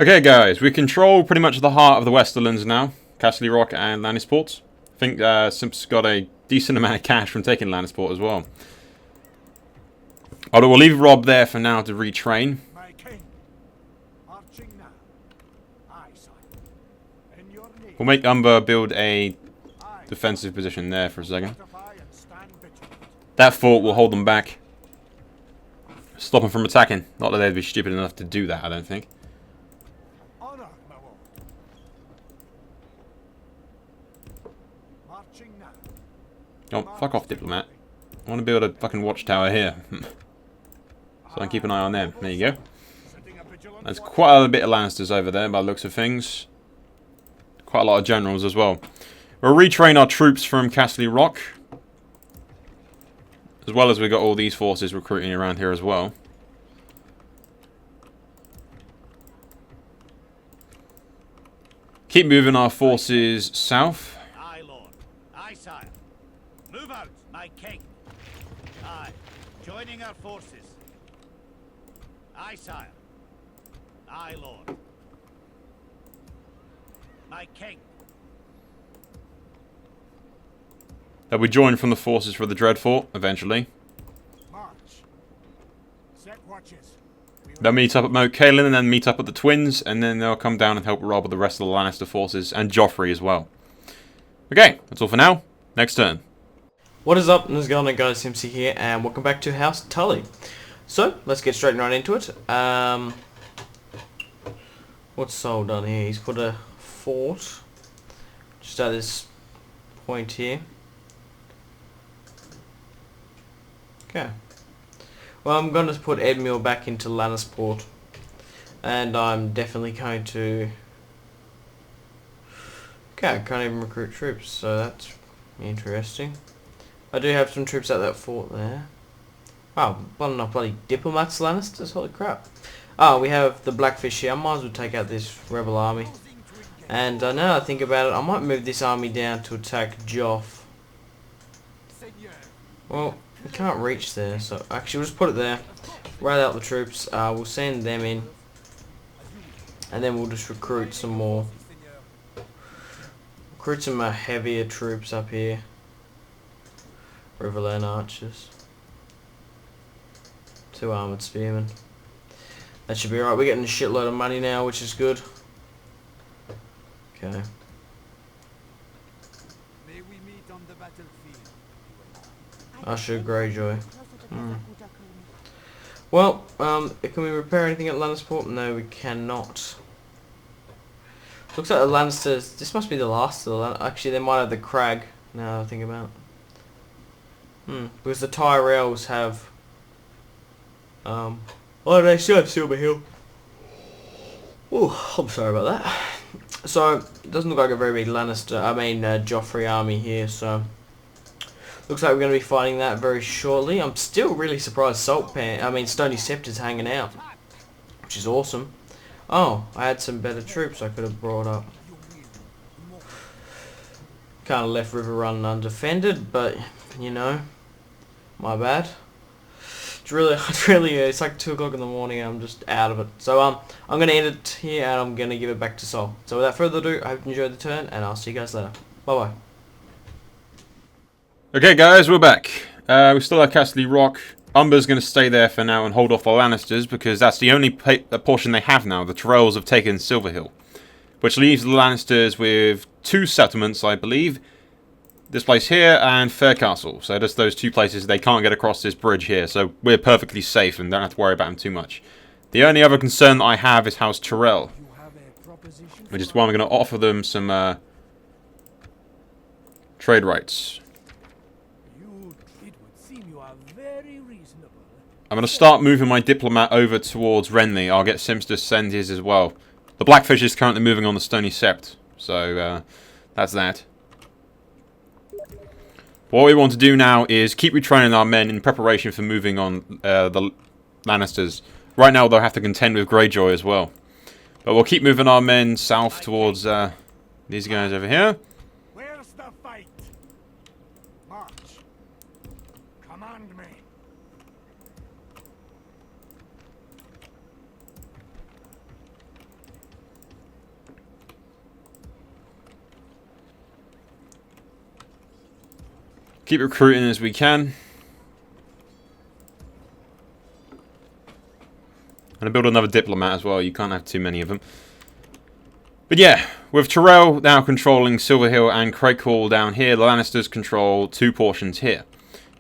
Okay, guys, we control pretty much the heart of the Westerlands now. Castle Rock and Lannisport. I think Simpsy's got a decent amount of cash from taking Lannisport as well. Although we'll leave Robb there for now to retrain. We'll make Umber build a defensive position there for a second. That fort will hold them back. Stop them from attacking. Not that they'd be stupid enough to do that, I don't think. Oh, fuck off, diplomat. I want to build a fucking watchtower here. So I can keep an eye on them. There you go. There's quite a bit of Lannisters over there by the looks of things. Quite a lot of generals as well. We'll retrain our troops from Castle Rock. As well as we've got all these forces recruiting around here as well. Keep moving our forces south. Aye, Lord. Aye, sire. Move out, my king. Aye. Joining our forces. Aye, sire. Aye, Lord. My king. They'll be joined from the forces for the Dreadfort, eventually. March. Set watches. They'll meet up at Moat Cailin and then meet up at the Twins, and then they'll come down and help Robb with the rest of the Lannister forces, and Joffrey as well. Okay, that's all for now. Next turn. What is up? This is going on, guys. Simpzy here, and welcome back to House Tully. So, let's get straight right into it. What's Sol done here? He's put a fort just at this point here. Okay. Well, I'm going to put Edmure back into Lannisport, and I'm definitely going to... Okay, I can't even recruit troops, so that's interesting. I do have some troops at that fort there. Wow, what enough bloody diplomats, Lannisters, holy crap. Oh, we have the Blackfish here. I might as well take out this rebel army. And now that I think about it, I might move this army down to attack Joff. Well, we can't reach there, so actually we'll just put it there. Rally out the troops, we'll send them in. And then we'll just recruit some more. Recruit some heavier troops up here. Riverland archers. 2 armoured spearmen. That should be alright. We're getting a shitload of money now, which is good. Okay. Usher Greyjoy. Well, can we repair anything at Lannisport? No, we cannot. Looks like the Lannisters... This must be the last of the Lannisters. Actually, they might have the Crag, now that I think about it. Because the Tyrells have... Oh, they still have Silver Hill. Oh, I'm sorry about that. So, it doesn't look like a very big Joffrey army here, so... Looks like we're going to be fighting that very shortly. I'm still really surprised Stony Scepter's hanging out. Which is awesome. Oh, I had some better troops I could have brought up. Kind of left River Run undefended, but, you know, my bad. It's like 2 o'clock in the morning and I'm just out of it. So, I'm going to end it here and I'm going to give it back to Sol. So without further ado, I hope you enjoyed the turn and I'll see you guys later. Bye-bye. Okay, guys, we're back. We still have Castle Rock. Umber's going to stay there for now and hold off the Lannisters because that's the only portion they have now. The Tyrells have taken Silverhill, which leaves the Lannisters with 2 settlements, I believe. This place here and Faircastle. So just those 2 places. They can't get across this bridge here, so we're perfectly safe and don't have to worry about them too much. The only other concern that I have is House Tyrell, which is why I'm going to offer them some trade rights. I'm going to start moving my diplomat over towards Renly. I'll get Sims to send his as well. The Blackfish is currently moving on the Stony Sept, so that's that. What we want to do now is keep retraining our men in preparation for moving on the Lannisters. Right now they'll have to contend with Greyjoy as well. But we'll keep moving our men south towards these guys over here. Where's the fight? March. Command me. Keep recruiting as we can. And I build another diplomat as well. You can't have too many of them. But yeah, with Tyrell now controlling Silverhill and Craighall down here, the Lannisters control 2 portions here.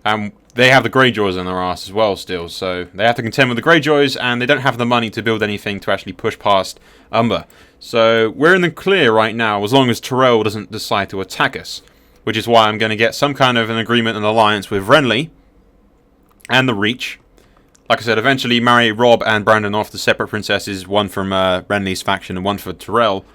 And they have the Greyjoys on their arse as well still, so they have to contend with the Greyjoys, and they don't have the money to build anything to actually push past Umber. So we're in the clear right now, as long as Tyrell doesn't decide to attack us. Which is why I'm going to get some kind of an agreement and alliance with Renly and the Reach. Like I said, eventually marry Robb and Brandon off to separate princesses, one from Renly's faction and one for Tyrell.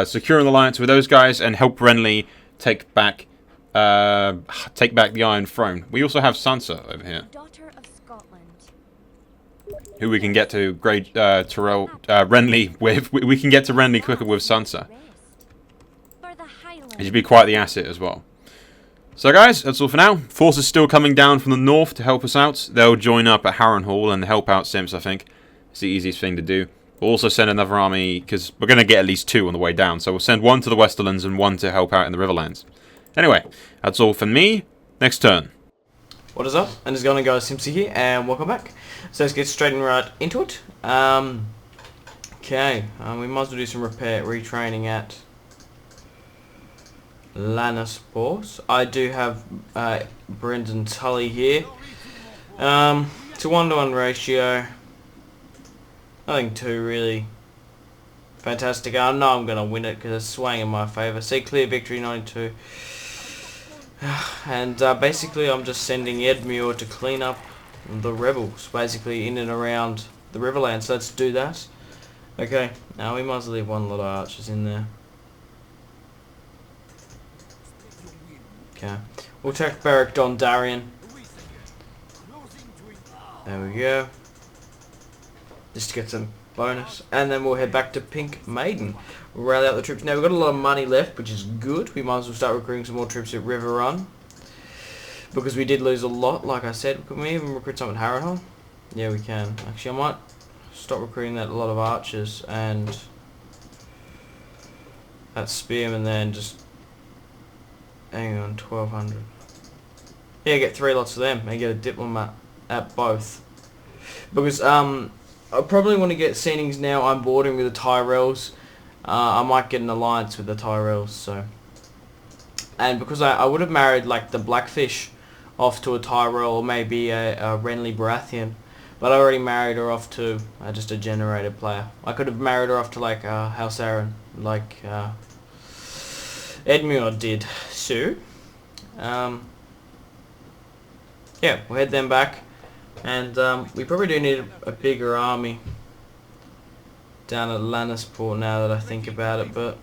Secure an alliance with those guys and help Renly take back the Iron Throne. We also have Sansa over here, Daughter of Scotland. who we can get to Renly with. We can get to Renly quicker with Sansa. For the Highlands. It should be quite the asset as well. So guys, that's all for now. Forces still coming down from the north to help us out. They'll join up at Harrenhal and help out Simpzy, I think. It's the easiest thing to do. We'll also send another army, because we're going to get at least 2 on the way down. So we'll send 1 to the Westerlands and 1 to help out in the Riverlands. Anyway, that's all for me. Next turn. What is up? And it's going to go Simpzy here, and welcome back. So let's get straight and right into it. Okay, we might as well do some retraining at Lannister. I do have Brendan Tully here. It's a 1-to-1 ratio. Nothing too really fantastic. I know I'm going to win it because it's swaying in my favour. See, clear victory 92. And basically I'm just sending Edmure to clean up the rebels, basically in and around the Riverlands. So let's do that. Okay, now we might as well leave 1 lot of archers in there. Okay, we'll take Beric Dondarrion. There we go. Just to get some bonus. And then we'll head back to Pink Maiden. We'll rally out the troops. Now we've got a lot of money left, which is good. We might as well start recruiting some more troops at River Run. Because we did lose a lot, like I said. Can we even recruit some at Harrenhal? Yeah, we can. Actually, I might stop recruiting that lot of archers and that spearman then just... Hang on, 1200. Yeah, get 3 lots of them and get a diplomat at both. Because, I probably want to get Seanings now. I'm boarding with the Tyrells. I might get an alliance with the Tyrells, so. And because I would have married like the Blackfish off to a Tyrell or maybe a Renly Baratheon, but I already married her off to just a generated player. I could have married her off to like House Aaron, like Edmure did. So, yeah, we'll head them back. And we probably do need a bigger army down at Lannister now that I think about it, but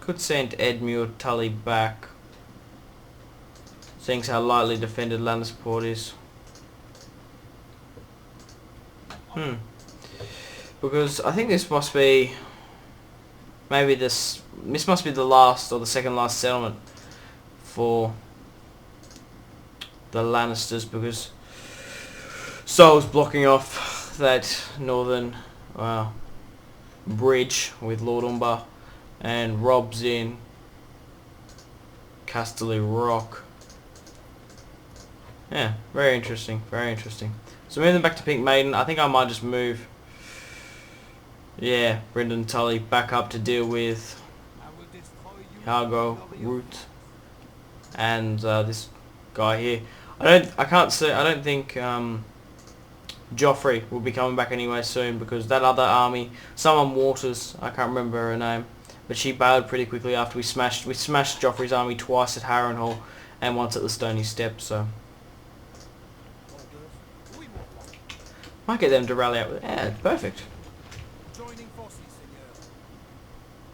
could send Edmure Tully back, seeing how lightly defended Lannister is. Because I think this must be maybe this must be the last or the second last settlement for the Lannisters, because Saul's blocking off that northern bridge with Lord Umber, and Robb's in Casterly Rock. Yeah, very interesting, very interesting. So moving back to Pink Maiden, I think I might just move, yeah, Brendan Tully back up to deal with Hargo Root and this guy here. I don't think Joffrey will be coming back anyway soon, because that other army, someone Waters, I can't remember her name, but she bailed pretty quickly after we smashed Joffrey's army twice at Harrenhal and once at the Stony Steps, so might get them to rally out with, yeah, perfect.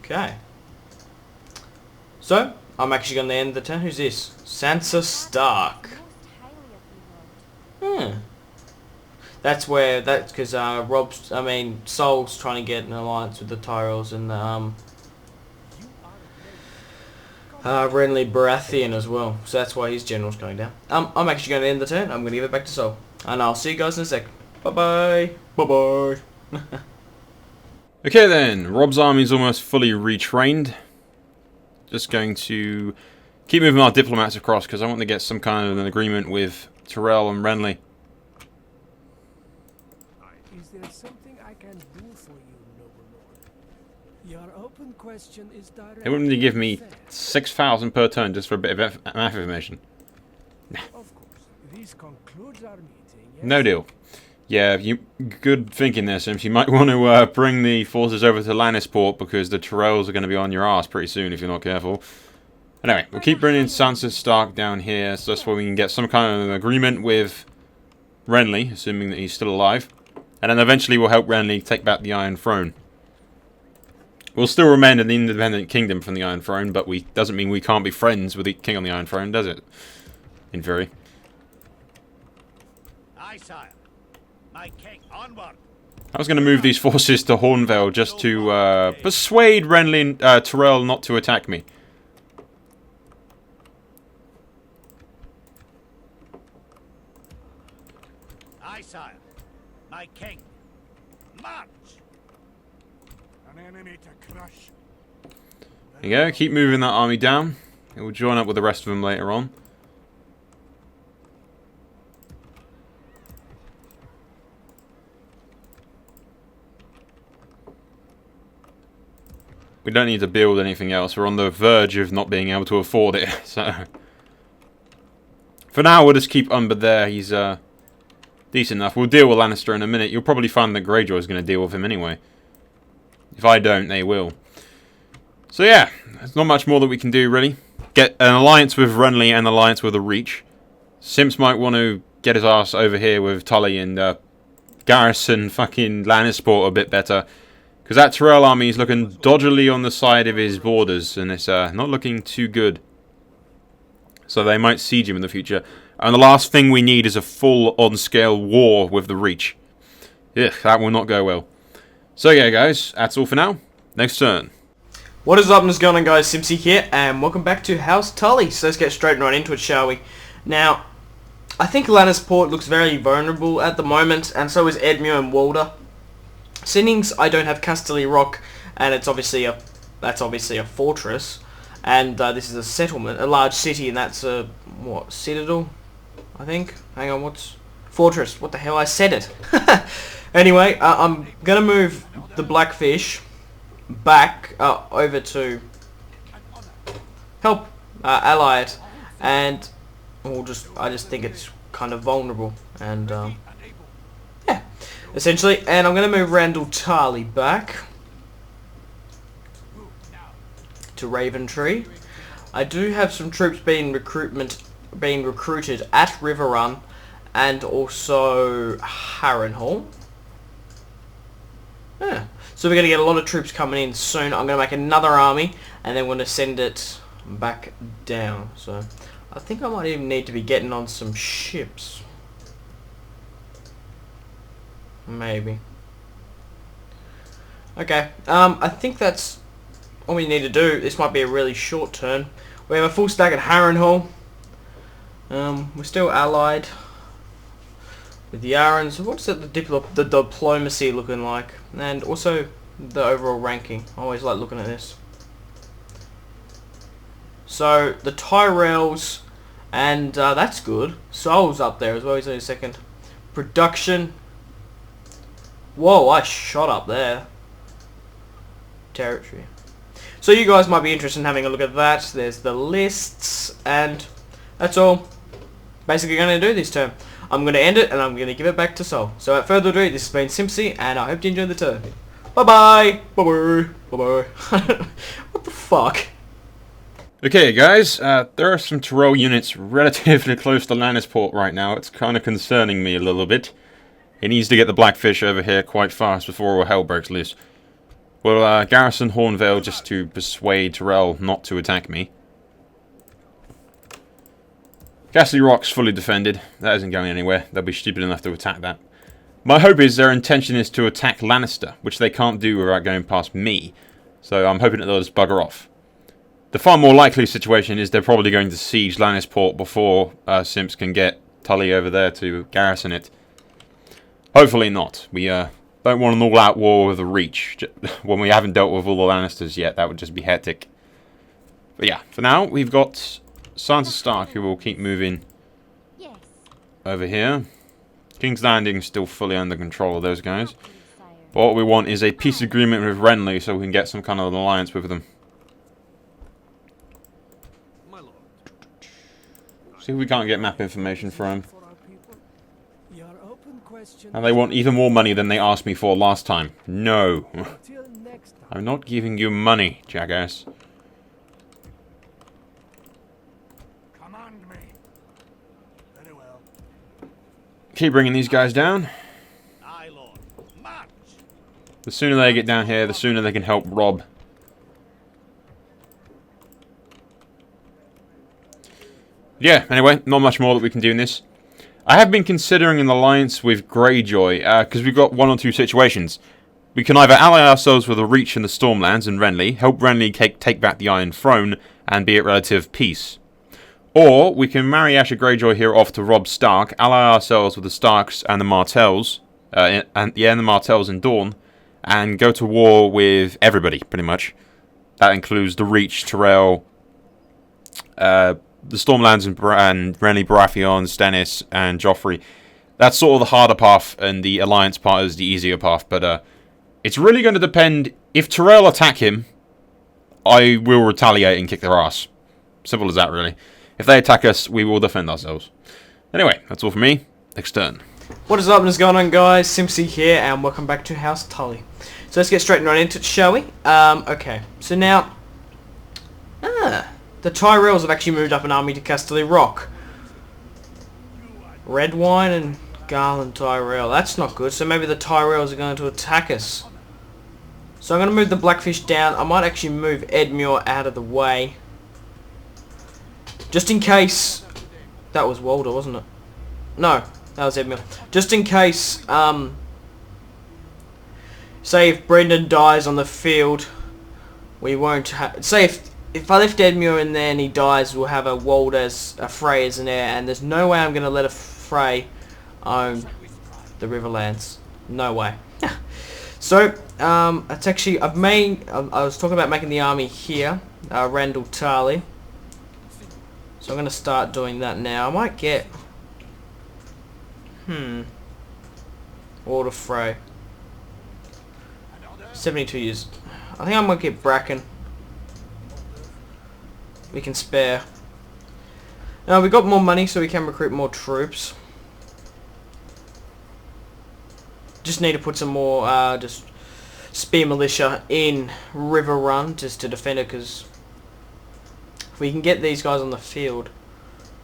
Okay. So, I'm actually going to end the turn. Who's this? Sansa Stark. That's because Saul's trying to get an alliance with the Tyrells and the Renly Baratheon as well. So that's why his general's going down. I'm actually going to end the turn. I'm going to give it back to Saul. And I'll see you guys in a sec. Bye-bye. Bye-bye. Okay then, Robb's army is almost fully retrained. Just going to keep moving our diplomats across because I want to get some kind of an agreement with Tyrell and Renly. Is there something I can do for you, noble lord? Your open question is direct. They wouldn't really give me 6,000 per turn just for a bit of math information. Of course. This concludes our meeting. Yes? No deal. Yeah, good thinking there, Sims. You might want to bring the forces over to Lannisport because the Tyrells are going to be on your ass pretty soon if you're not careful. Anyway, we'll keep bringing Sansa Stark down here, so that's where we can get some kind of an agreement with Renly, assuming that he's still alive. And then eventually we'll help Renly take back the Iron Throne. We'll still remain an independent kingdom from the Iron Throne, but doesn't mean we can't be friends with the King on the Iron Throne, does it? In theory. Aye, sire. My king, onward. I was going to move these forces to Hornvale just to persuade Renly and Tyrell not to attack me. Aye, sire. My king. March. An enemy to crush. There you go, keep moving that army down. It will join up with the rest of them later on. We don't need to build anything else. We're on the verge of not being able to afford it. So, for now, we'll just keep Umber there. He's decent enough. We'll deal with Lannister in a minute. You'll probably find that Greyjoy's going to deal with him anyway. If I don't, they will. So yeah, there's not much more that we can do, really. Get an alliance with Renly and an alliance with a Reach. Simps might want to get his ass over here with Tully and garrison fucking Lannisport a bit better. Because that Tyrell army is looking dodgily on the side of his borders, and it's not looking too good. So they might siege him in the future. And the last thing we need is a full-on-scale war with the Reach. Ugh, that will not go well. So yeah, guys, that's all for now. Next turn. What is up, and what's going on, guys? Simpzy here, and welcome back to House Tully. So let's get straight right into it, shall we? Now, I think Lannisport looks very vulnerable at the moment, and so is Edmure and Walder. Sinnings, I don't have Casterly Rock, and that's obviously a fortress, and this is a settlement, a large city, and that's a what, citadel? I think. Hang on, what's fortress? What the hell? I said it. Anyway, I'm gonna move the Blackfish back over to help ally it, and I just think it's kind of vulnerable, and yeah, essentially. And I'm gonna move Randall Tarley back to Raventree. I do have some troops being recruited at River Run and also Harrenhal. Yeah. So we're going to get a lot of troops coming in soon. I'm going to make another army, and then we're going to send it back down. So I think I might even need to be getting on some ships. Maybe. Okay. I think that's all we need to do. This might be a really short turn. We have a full stack at Harrenhal. We're still allied with the Yarans. What's the diplomacy looking like? And also the overall ranking. I always like looking at this. So the Tyrells, and that's good. Sol's up there as well. He's only second. Production. Whoa, I shot up there. Territory. So you guys might be interested in having a look at that. There's the lists, and that's all basically going to do this turn. I'm going to end it, and I'm going to give it back to Sol. So without further ado, this has been Simpzy, and I hope you enjoyed the turn. Bye-bye! Bye-bye! Bye-bye! What the fuck? Okay, guys, there are some Tyrell units relatively close to Lannisport right now. It's kind of concerning me a little bit. He needs to get the Blackfish over here quite fast before all hell breaks loose. We'll garrison Hornvale just to persuade Tyrell not to attack me. Casterly Rock's fully defended. That isn't going anywhere. They'll be stupid enough to attack that. My hope is their intention is to attack Lannister, which they can't do without going past me. So I'm hoping that they'll just bugger off. The far more likely situation is they're probably going to siege Lannisport before Simps can get Tully over there to garrison it. Hopefully not. We don't want an all-out war with the Reach when we haven't dealt with all the Lannisters yet. That would just be hectic. But yeah, for now, we've got Sansa Stark, who will keep moving Yes. over here. King's Landing's still fully under control of those guys. Please, sire. But what we want is a peace agreement with Renly so we can get some kind of alliance with them. My lord. See if we can't get map information from them. For our people. Your open question. And they want even more money than they asked me for last time. No. Until next time. I'm not giving you money, jackass. Command me. Very well. Keep bringing these guys down. Aye, Lord. March. The sooner they get down here, the sooner they can help Rob. Yeah, anyway, not much more that we can do in this. I have been considering an alliance with Greyjoy, because we've got one or two situations. We can either ally ourselves with the Reach and the Stormlands and Renly, help Renly take back the Iron Throne, and be at relative peace. Or, we can marry Asher Greyjoy here off to Robb Stark, ally ourselves with the Starks and the Martells, and the Martells in Dorne, and go to war with everybody, pretty much. That includes the Reach, Tyrell, the Stormlands and Renly, Baratheon, Stannis, and Joffrey. That's sort of the harder path, and the alliance part is the easier path, but it's really going to depend. If Tyrell attack him, I will retaliate and kick their ass. Simple as that, really. If they attack us, we will defend ourselves. Anyway, that's all from me. Next turn. What is up and what's going on, guys? Simpzy here, and welcome back to House Tully. So let's get straight right into it, shall we? Okay. So now, the Tyrells have actually moved up an army to Casterly Rock. Red Wine and Garland Tyrell. That's not good. So maybe the Tyrells are going to attack us. So I'm going to move the Blackfish down. I might actually move Edmure out of the way. Just in case... That was Walder, wasn't it? No, that was Edmure. Just in case, say if Brendan dies on the field, we won't have... Say if I left Edmure in there and he dies, we'll have a Walder's, a Frey as an heir, and there's no way I'm going to let a Frey own the Riverlands. No way. So, it's actually, I was talking about making the army here, Randall Tarley. So I'm going to start doing that now. I might get... Walder Frey. 72 years. I think I'm going to get Bracken. We can spare. Now we've got more money so we can recruit more troops. Just need to put some more just spear militia in River Run just to defend it, because if we can get these guys on the field,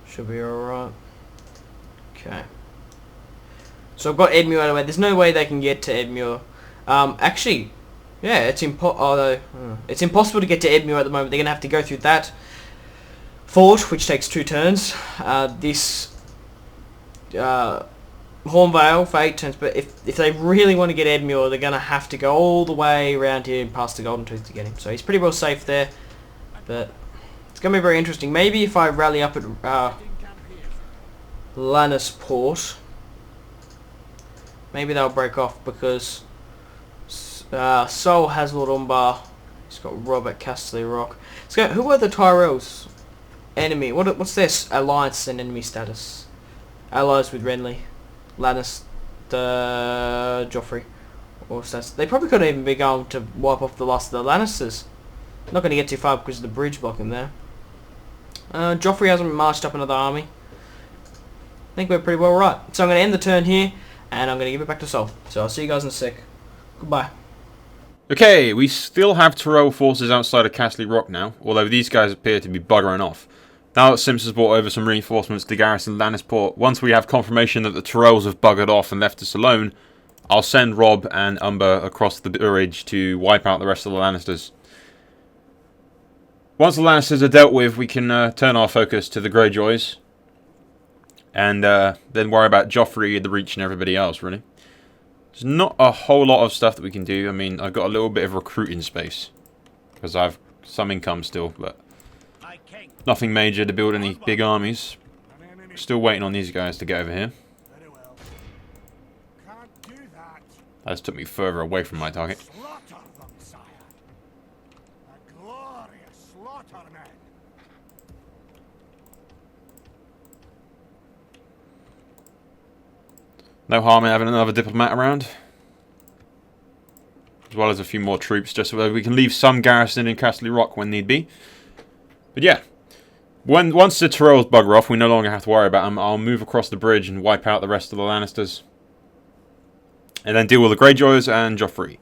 should be alright. Okay. So I've got Edmure out of the way. There's no way they can get to Edmure. Actually, yeah, it's impossible to get to Edmure at the moment. They're going to have to go through that fort, which takes 2 turns. This Hornvale for 8 turns. But if they really want to get Edmure, they're going to have to go all the way around here and past the Golden Tooth to get him. So he's pretty well safe there. But it's going to be very interesting. Maybe if I rally up at Lannisport, maybe they'll break off, because Sol has Lord Umbar. He's got Rob at Casterly Rock. So who are the Tyrells? Enemy. What's their alliance and enemy status? Allies with Renly, Lannister, Joffrey, or stats. They probably could even be going to wipe off the last of the Lannisters. Not going to get too far because of the bridge blocking there. Joffrey hasn't marched up another army. I think we're pretty well right. So I'm going to end the turn here, and I'm going to give it back to Sol. So I'll see you guys in a sec. Goodbye. Okay, we still have Tyrell forces outside of Casterly Rock now, although these guys appear to be buggering off. Now that Simpson's brought over some reinforcements to garrison Lannisport, once we have confirmation that the Tyrells have buggered off and left us alone, I'll send Robb and Umber across the bridge to wipe out the rest of the Lannisters. Once the Lannisters are dealt with, we can turn our focus to the Greyjoys, and then worry about Joffrey, the Reach, and everybody else, really. There's not a whole lot of stuff that we can do. I mean, I've got a little bit of recruiting space, because I have some income still, but nothing major to build any big armies. Still waiting on these guys to get over here. Very well. Can't do that. That just took me further away from my target. Slaughter them, sire. A glorious slaughter, men. No harm in having another diplomat around. As well as a few more troops, just so that we can leave some garrison in Castle Rock when need be. But yeah, once the Tyrells bugger off, we no longer have to worry about them. I'll move across the bridge and wipe out the rest of the Lannisters. And then deal with the Greyjoys and Joffrey.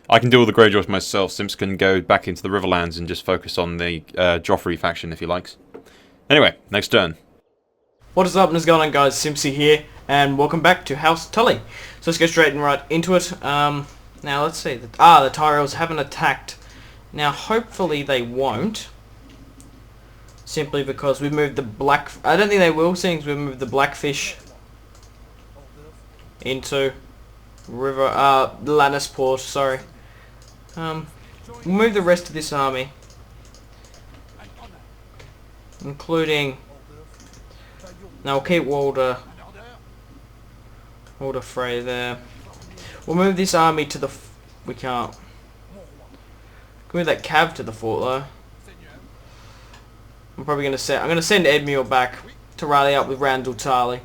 I can deal with the Greyjoys myself. Simpzy can go back into the Riverlands and just focus on the Joffrey faction if he likes. Anyway, next turn. What is up and what's going on, guys? Simpzy here, and welcome back to House Tully. So let's go straight and right into it. Now let's see. The Tyrells haven't attacked. Now hopefully they won't. Simply because we've moved the black... I don't think they will, seeing as we've moved the Blackfish into Lannisport, sorry. We'll move the rest of this army, including... Now we'll keep Walder Frey there. We'll move this army to the... We can't. Move that cav to the fort though. I'm probably going to send... I'm going to send Edmure back to rally up with Randall Tarley.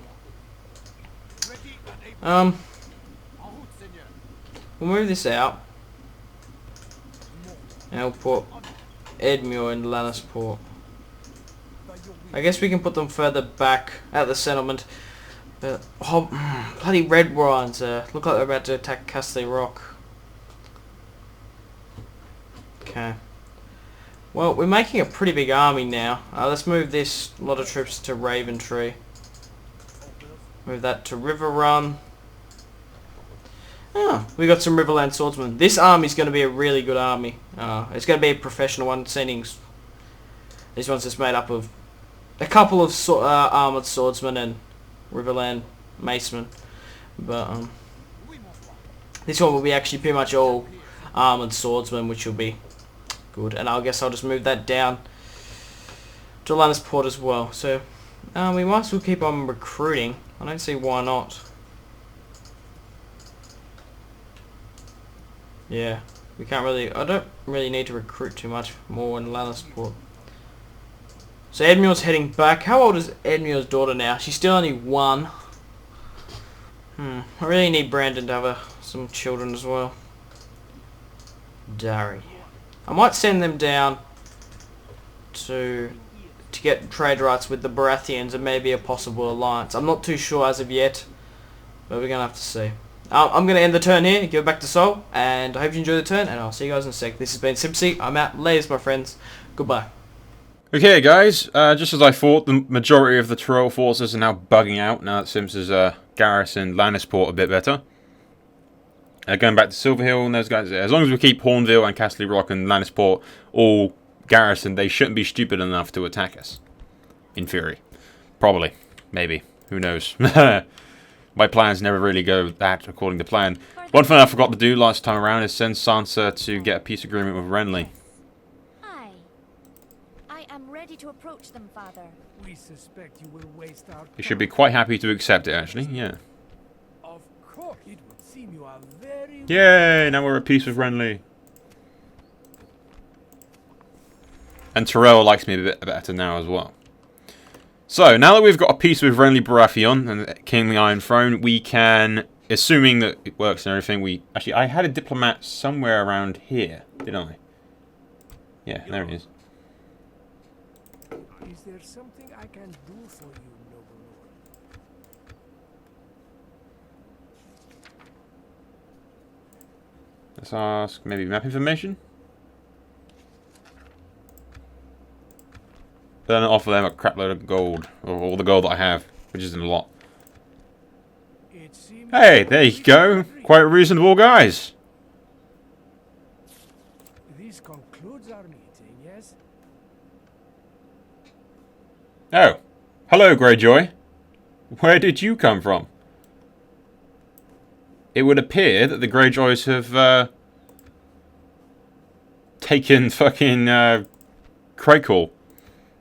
We'll move this out. And we'll put Edmure in Lannisport. I guess we can put them further back at the settlement. But, oh, bloody Red Warrens look like they're about to attack Castle Rock. Okay. Well, we're making a pretty big army now. Let's move this lot of troops to Raventree. Move that to River Run. Oh, we got some Riverland swordsmen. This army's going to be a really good army. It's going to be a professional one. Sending this one's just made up of a couple of armoured swordsmen and Riverland macemen. But this one will be actually pretty much all armoured swordsmen, which will be good. And I guess I'll just move that down to Lannisport as well. So we might as well keep on recruiting. I don't see why not. Yeah, we can't really... I don't really need to recruit too much more in Lannisport. So Edmure's heading back. How old is Edmure's daughter now? She's still only 1. I really need Brandon to have some children as well. Dari. I might send them down to get trade rights with the Baratheons and maybe a possible alliance. I'm not too sure as of yet, but we're going to have to see. I'm going to end the turn here, give it back to Sol, and I hope you enjoy the turn, and I'll see you guys in a sec. This has been Simpzy. I'm out. Laters, my friends. Goodbye. Okay, guys, just as I thought, the majority of the Tyrell forces are now bugging out now that Simpsy's garrisoned Lannisport a bit better. Going back to Silverhill and those guys, as long as we keep Hornville and Castle Rock and Lannisport all garrisoned, they shouldn't be stupid enough to attack us. In theory. Probably. Maybe. Who knows. My plans never really go that according to plan. One thing I forgot to do last time around is send Sansa to get a peace agreement with Renly. Aye. I am ready to approach them, father. We suspect you will waste our You should be quite happy to accept it, actually. Yeah. Of course, it would seem you are very... Yay! Now we're at peace with Renly. And Tyrell likes me a bit better now as well. So, now that we've got a peace with Renly Baratheon and King of the Iron Throne, we can, assuming that it works and everything, actually, I had a diplomat somewhere around here, didn't I? Yeah, there it is. Is there something I can do for you, noble lord? Let's ask, maybe map information? Then offer them a crap load of gold, or all the gold that I have, which isn't a lot. Hey, there you go. Quite reasonable guys. This concludes our meeting, yes? Oh, hello, Greyjoy. Where did you come from? It would appear that the Greyjoys have taken fucking Crackle.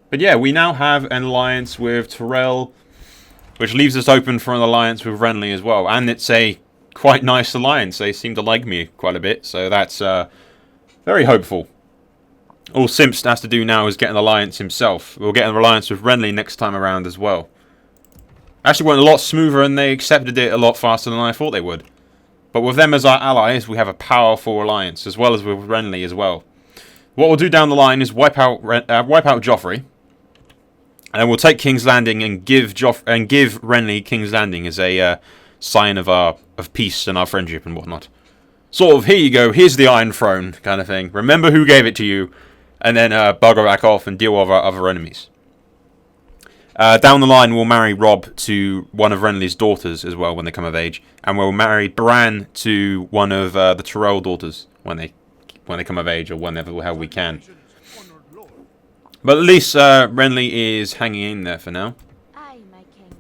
But yeah, we now have an alliance with Tyrell, which leaves us open for an alliance with Renly as well. And it's a quite nice alliance. They seem to like me quite a bit, so that's very hopeful. All Simpzy has to do now is get an alliance himself. We'll get an alliance with Renly next time around as well. Actually went a lot smoother, and they accepted it a lot faster than I thought they would. But with them as our allies, we have a powerful alliance, as well as with Renly as well. What we'll do down the line is wipe out Joffrey, and we'll take King's Landing and give Renly King's Landing as a sign of peace and our friendship and whatnot. Sort of, here you go, here's the Iron Throne kind of thing. Remember who gave it to you, and then bugger back off and deal with our other enemies. Down the line, we'll marry Robb to one of Renly's daughters as well when they come of age, and we'll marry Bran to one of the Tyrell daughters when they come of age, or whenever how we can. But at least Renly is hanging in there for now. Aye, my king.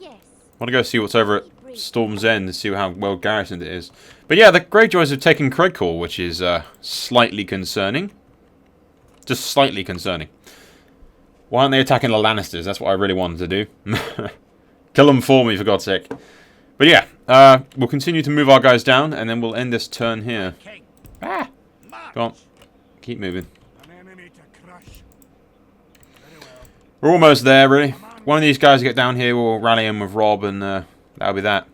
Yes. I want to go see what's over at Storm's End and see how well garrisoned it is. But yeah, the Greyjoys have taken Credcore, which is slightly concerning. Just slightly concerning. Why aren't they attacking the Lannisters? That's what I really wanted to do. Kill them for me, for God's sake. But yeah, we'll continue to move our guys down, and then we'll end this turn here. Ah! Go on. Keep moving. We're almost there, really. One of these guys get down here, we'll rally him with Robb, and that'll be that.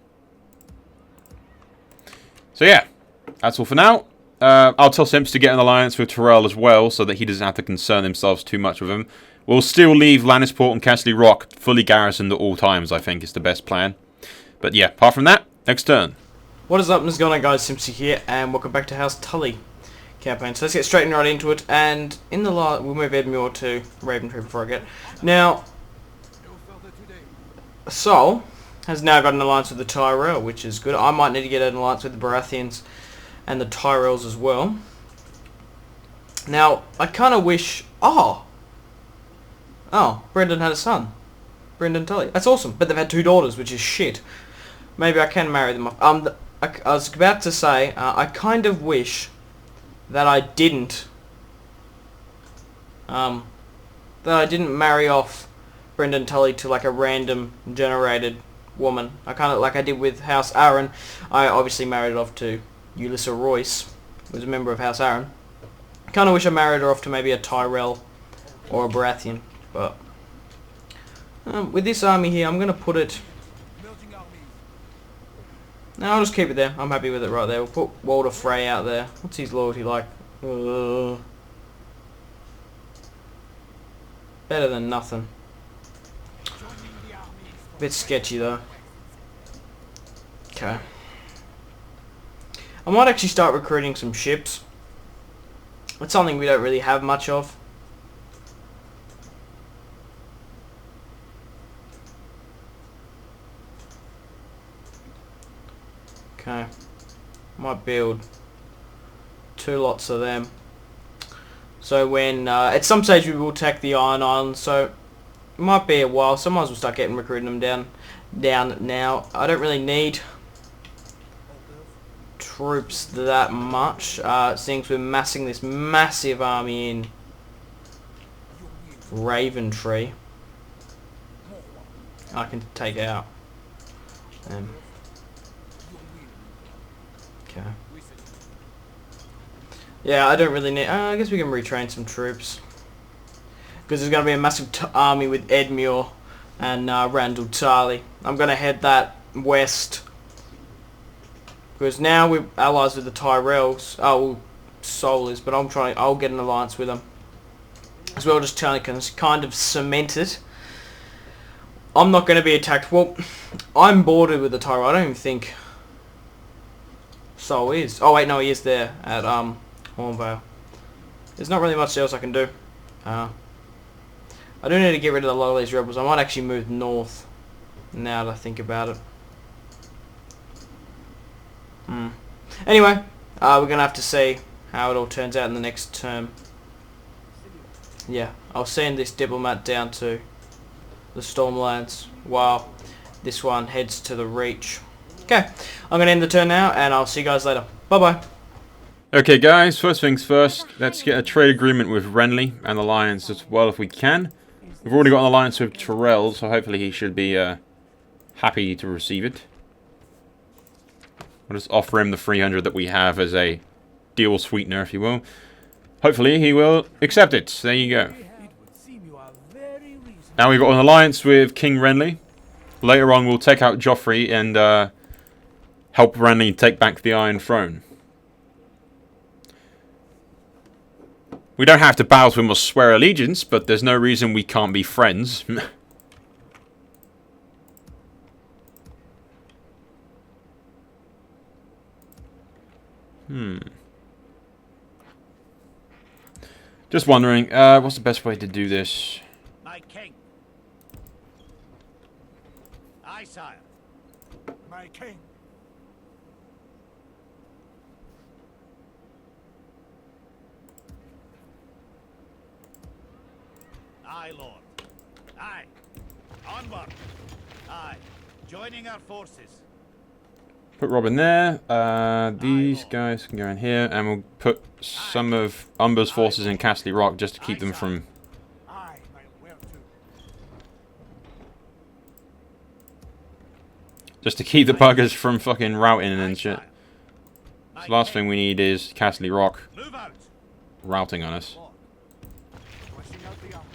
So yeah, that's all for now. I'll tell Simpzy to get an alliance with Tyrell as well, so that he doesn't have to concern himself too much with him. We'll still leave Lannisport and Castle Rock fully garrisoned at all times, I think, is the best plan. But yeah, apart from that, next turn. What is up, and what's going on, guys? Simpzy here, and welcome back to House Tully campaign. So let's get straight right into it, and in the we'll move Edmure to Raventree before I get. Now, Sol has now got an alliance with the Tyrell, which is good. I might need to get an alliance with the Baratheons and the Tyrells as well. Now, I kind of wish... Oh, Brendan had a son. Brendan Tully. That's awesome. But they've had 2 daughters, which is shit. Maybe I can marry them off. I was about to say, I kind of wish that I didn't... that I didn't marry off Brendan Tully to like a random generated woman. I kind of, like I did with House Aaron. I obviously married it off to Ulissa Royce, who was a member of House Aaron. I kind of wish I married her off to maybe a Tyrell or a Baratheon. But with this army here, I'm going to put it... No, I'll just keep it there. I'm happy with it right there. We'll put Walder Frey out there. What's his loyalty like? Better than nothing. Bit sketchy though. Okay. I might actually start recruiting some ships. It's something we don't really have much of. Okay. Might build 2 lots of them. So when at some stage we will attack the Iron Islands, so it might be a while, so I might as well start recruiting them down now. I don't really need troops that much, since we're massing this massive army in Raventree. I can take out them. Okay. Yeah, I don't really need... I guess we can retrain some troops. Because there's going to be a massive army with Edmure and Randall Tarley. I'm going to head that west. Because now we're allies with the Tyrells. Oh, well, Sol is, but I'll get an alliance with them. As well, just trying to kind of cement it. I'm not going to be attacked. Well, I'm bordered with the Tyrell. I don't even think Sol is. Oh wait, no, he is there at Hornvale. There's not really much else I can do. I do need to get rid of a lot of these rebels. I might actually move north now that I think about it. Anyway, we're going to have to see how it all turns out in the next term. Yeah, I'll send this diplomat down to the Stormlands while this one heads to the Reach. Okay, I'm going to end the turn now, and I'll see you guys later. Bye-bye. Okay guys, first things first, let's get a trade agreement with Renly and alliance as well if we can. We've already got an alliance with Tyrell, so hopefully he should be happy to receive it. I'll just offer him the 300 that we have as a deal sweetener, if you will. Hopefully he will accept it. There you go. Now we've got an alliance with King Renly. later on we'll take out Joffrey and help Renly take back the Iron Throne. We don't have to bow to him or swear allegiance, but there's no reason we can't be friends. Just wondering, what's the best way to do this? My king. Aye, sire. My king. Aye, lord. Aye. Onward. Aye. Joining our forces. Put Robin there. These guys can go in here, and we'll put some of Umber's forces in Castle Rock just to keep them from... Aye, my where to. Just to keep the buggers from fucking routing and shit. My So the last king. thing we need is Castle Rock Move out. routing on us. Rushing out the army.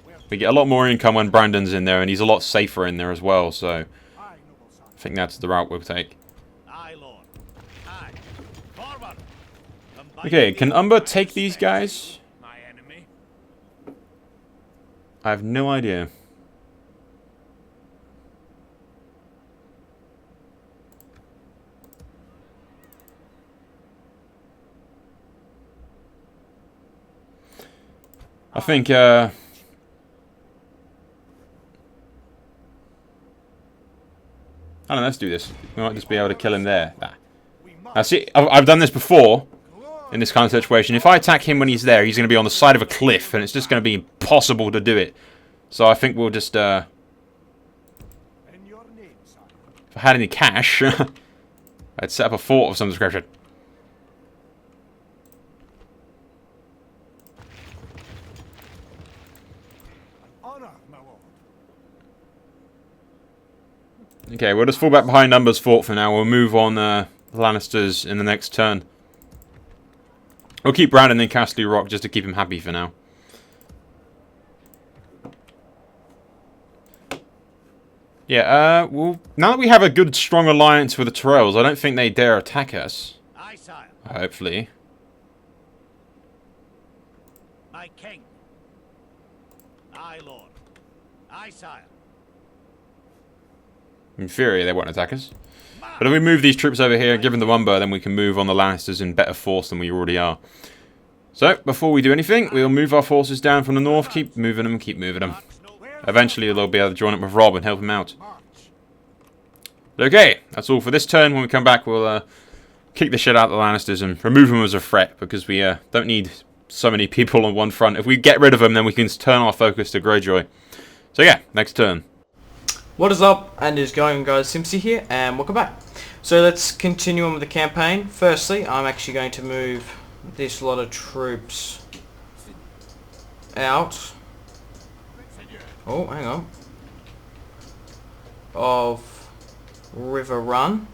Where to? We get a lot more income when Brandon's in there, and he's a lot safer in there as well, so Aye, noble son. I think that's the route we'll take. Aye, lord. Aye. Forward. Okay, can Umber take these guys? My enemy. I have no idea. I think, I don't know, let's do this. We might just be able to kill him there. Nah. We Now must see, I've done this before, go on. in this kind of situation. If I attack him when he's there, he's going to be on the side of a cliff, and it's just going to be impossible to do it. So I think we'll just, In your name, sire. if I had any cash, I'd set up a fort of some description. Honor, my lord. Okay, we'll just fall back behind Umber's fort for now. We'll move on Lannisters in the next turn. We'll keep Brandon in Castle Rock just to keep him happy for now. Yeah, well, now that we have a good, strong alliance with the Tyrells, I don't think they dare attack us. Aye, sire. Hopefully. My king. Aye, lord. Aye, sire. In theory, they won't attack us. But if we move these troops over here, give them the Umber, then we can move on the Lannisters in better force than we already are. So, before we do anything, we'll move our forces down from the north, keep moving them, keep moving them. Eventually, they'll be able to join up with Rob and help him out. March. Okay, that's all for this turn. When we come back, we'll kick the shit out of the Lannisters and remove them as a threat, because we don't need so many people on one front. If we get rid of them, then we can turn our focus to Greyjoy. So yeah, next turn. What is up, and is going, guys? Simpzy here, and welcome back. So let's continue on with the campaign. Firstly, I'm actually going to move this lot of troops out. Oh, hang on. Of River Run.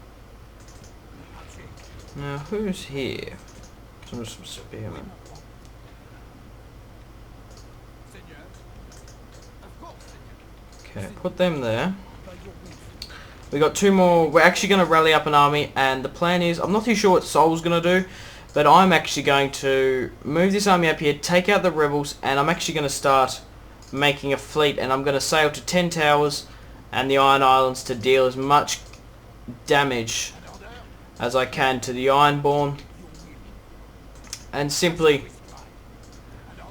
Now, who's here? Some spearmen. Okay, put them there. We got two more. We're actually going to rally up an army, and the plan is, I'm not too sure what Sol's going to do, but I'm actually going to move this army up here, take out the rebels, and I'm actually going to start making a fleet, and I'm going to sail to 10 Towers and the Iron Islands to deal as much damage as I can to the Ironborn, and simply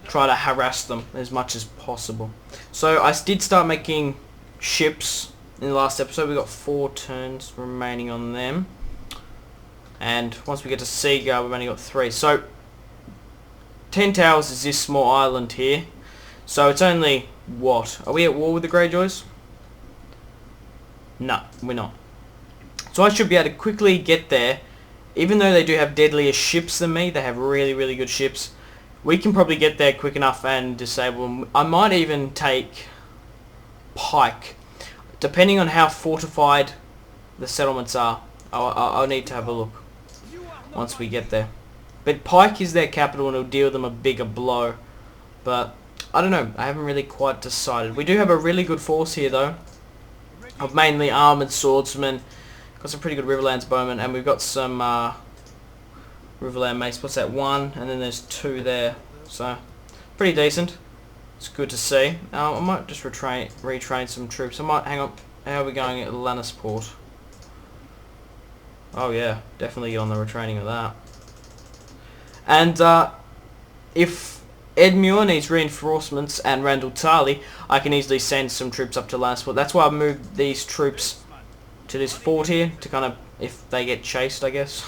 try to harass them as much as possible. So I did start making ships in the last episode. We got 4 turns remaining on them, and once we get to Seagull, we've only got 3. So 10 Towers is this small island here. So it's only, what, are we at war with the Greyjoys? No, we're not. So I should be able to quickly get there. Even though they do have deadlier ships than me, they have really, really good ships. We can probably get there quick enough and disable them. I might even take Pike, depending on how fortified the settlements are. I'll need to have a look once we get there. But Pike is their capital, and it'll deal them a bigger blow. But I don't know. I haven't really quite decided. We do have a really good force here, though. of mainly armoured swordsmen. Got some pretty good Riverlands bowmen, and we've got some Riverland mace. What's that? 1, and then there's 2 there. So, pretty decent. It's good to see. I might just retrain some troops. I might, hang on, how are we going at Lannisport? Oh yeah, definitely get on the retraining of that. And if Edmure needs reinforcements and Randall Tarley, I can easily send some troops up to Lannisport. That's why I've moved these troops to this fort here, to kind of, if they get chased, I guess.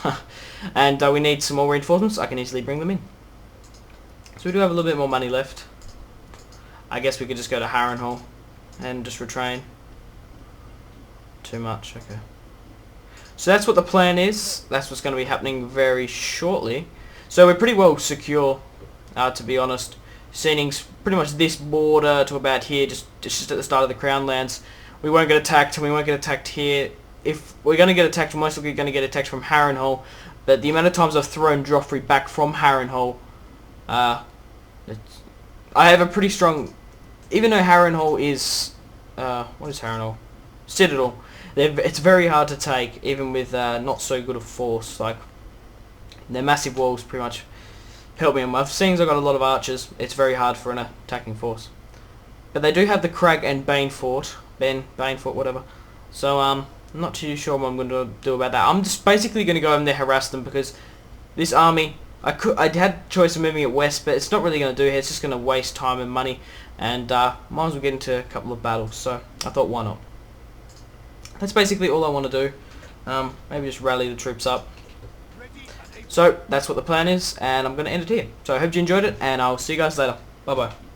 And we need some more reinforcements, I can easily bring them in. So we do have a little bit more money left. I guess we could just go to Harrenhal and just retrain. Too much, okay. So that's what the plan is. That's what's going to be happening very shortly. So we're pretty well secure, to be honest. Seating's pretty much this border to about here, just at the start of the Crown Lands. We won't get attacked, and we won't get attacked here. If we're going to get attacked, we're most likely going to get attacked from Harrenhal. But the amount of times I've thrown Joffrey back from Harrenhal, I have a pretty strong... Even though Harrenhal is... what is Harrenhal? Citadel. It's very hard to take, even with not so good a force. Like, their massive walls pretty much help me. And seeing as I've got a lot of archers, it's very hard for an attacking force. But they do have the Crag and Bane Fort. Bane Fort, whatever. So, I'm not too sure what I'm going to do about that. I'm just basically going to go over there, harass them, because this army... I had choice of moving it west, but it's not really going to do here. It's just going to waste time and money. And might as well get into a couple of battles. So, I thought, why not? That's basically all I want to do. Maybe just rally the troops up. So, that's what the plan is, and I'm going to end it here. So, I hope you enjoyed it, and I'll see you guys later. Bye-bye.